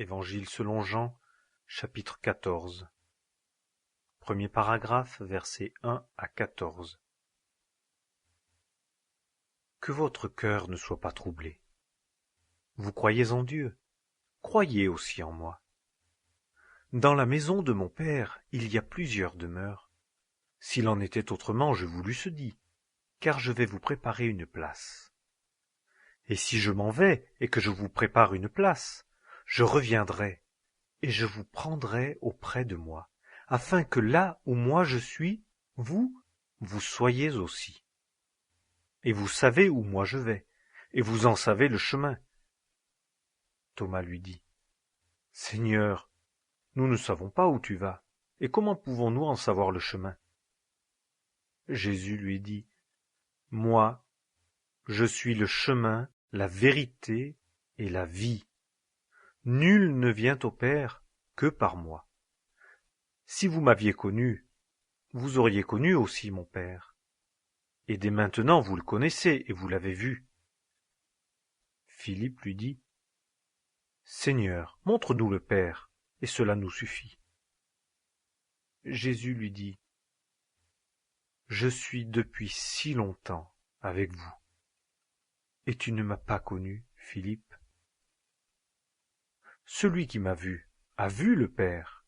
Évangile selon Jean, chapitre 14. Premier paragraphe, versets 1 à 14. Que votre cœur ne soit pas troublé. Vous croyez en Dieu, croyez aussi en moi. Dans la maison de mon Père, il y a plusieurs demeures. S'il en était autrement, je vous l'eusse dit, car je vais vous préparer une place. Et si je m'en vais et que je vous prépare une place, je reviendrai et je vous prendrai auprès de moi, afin que là où moi je suis, vous soyez aussi. Et vous savez où moi je vais, et vous en savez le chemin. Thomas lui dit, Seigneur, nous ne savons pas où tu vas, et comment pouvons-nous en savoir le chemin? Jésus lui dit, Moi, je suis le chemin, la vérité et la vie. Nul ne vient au Père que par moi. Si vous m'aviez connu, vous auriez connu aussi mon Père. Et dès maintenant vous le connaissez et vous l'avez vu. Philippe lui dit, Seigneur, montre-nous le Père, et cela nous suffit. Jésus lui dit, Je suis depuis si longtemps avec vous, et tu ne m'as pas connu, Philippe. Celui qui m'a vu a vu le Père.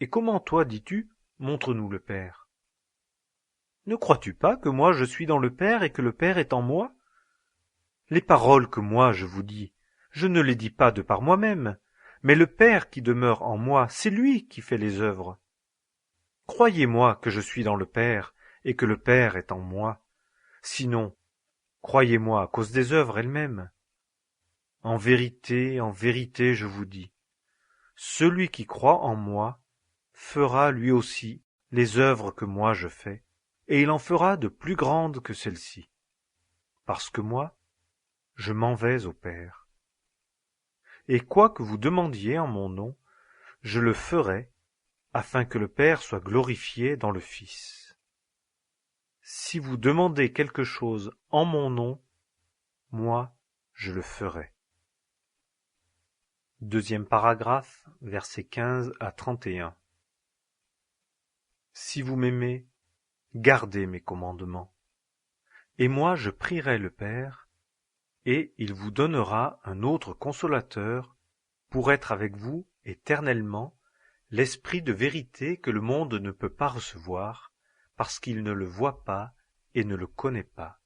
Et comment toi dis-tu, montre-nous le Père? Ne crois-tu pas que moi je suis dans le Père et que le Père est en moi? Les paroles que moi je vous dis, je ne les dis pas de par moi-même, mais le Père qui demeure en moi, c'est lui qui fait les œuvres. Croyez-moi que je suis dans le Père et que le Père est en moi. Sinon, croyez-moi à cause des œuvres elles-mêmes. En vérité, je vous dis, celui qui croit en moi fera lui aussi les œuvres que moi je fais, et il en fera de plus grandes que celles-ci, parce que moi, je m'en vais au Père. Et quoi que vous demandiez en mon nom, je le ferai, afin que le Père soit glorifié dans le Fils. Si vous demandez quelque chose en mon nom, moi, je le ferai. Deuxième paragraphe, versets 15 à 31. Si vous m'aimez, gardez mes commandements. Et moi je prierai le Père, et il vous donnera un autre consolateur pour être avec vous éternellement, l'Esprit de vérité que le monde ne peut pas recevoir, parce qu'il ne le voit pas et ne le connaît pas.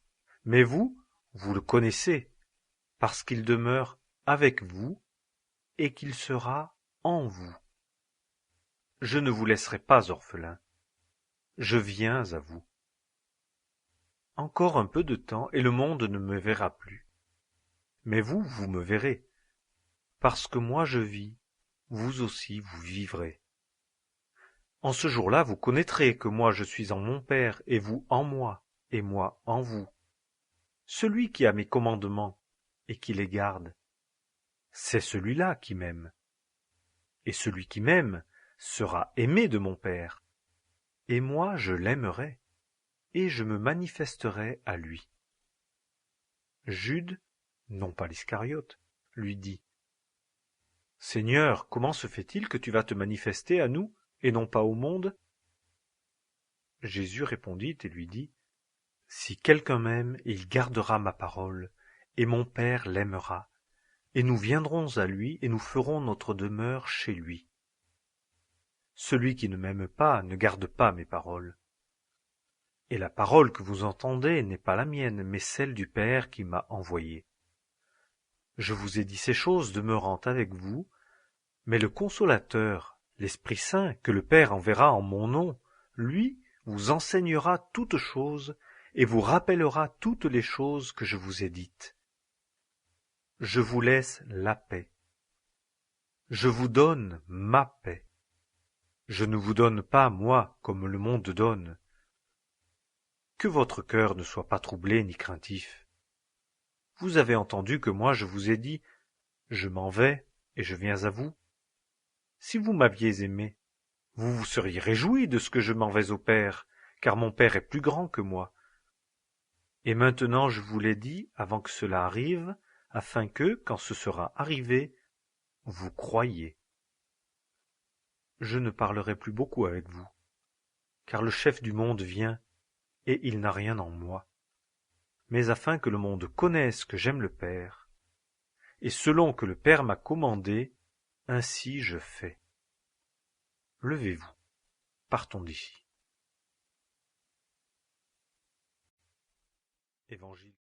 Mais vous, vous le connaissez, parce qu'il demeure avec vous et qu'il sera en vous. Je ne vous laisserai pas orphelins, je viens à vous. Encore un peu de temps et le monde ne me verra plus. Mais vous, vous me verrez. Parce que moi je vis, vous aussi vous vivrez. En ce jour-là, vous connaîtrez que moi je suis en mon Père, et vous en moi, et moi en vous. Celui qui a mes commandements, et qui les garde, c'est celui-là qui m'aime. Et celui qui m'aime sera aimé de mon Père, et moi je l'aimerai, et je me manifesterai à lui. Jude, non pas l'Iscariote, lui dit, Seigneur, comment se fait-il que tu vas te manifester à nous, et non pas au monde? Jésus répondit et lui dit, Si quelqu'un m'aime, il gardera ma parole, et mon Père l'aimera, et nous viendrons à lui, et nous ferons notre demeure chez lui. Celui qui ne m'aime pas ne garde pas mes paroles. Et la parole que vous entendez n'est pas la mienne, mais celle du Père qui m'a envoyé. Je vous ai dit ces choses demeurant avec vous, mais le Consolateur, l'Esprit Saint, que le Père enverra en mon nom, lui vous enseignera toutes choses et vous rappellera toutes les choses que je vous ai dites. Je vous laisse la paix. Je vous donne ma paix. Je ne vous donne pas, moi, comme le monde donne. Que votre cœur ne soit pas troublé ni craintif. Vous avez entendu que moi je vous ai dit, je m'en vais et je viens à vous. Si vous m'aviez aimé, vous vous seriez réjoui de ce que je m'en vais au Père, car mon Père est plus grand que moi. Et maintenant je vous l'ai dit avant que cela arrive, afin que, quand ce sera arrivé, vous croyez. Je ne parlerai plus beaucoup avec vous, car le chef du monde vient, et il n'a rien en moi. Mais afin que le monde connaisse que j'aime le Père, et selon que le Père m'a commandé, ainsi je fais. Levez-vous, partons d'ici. Évangile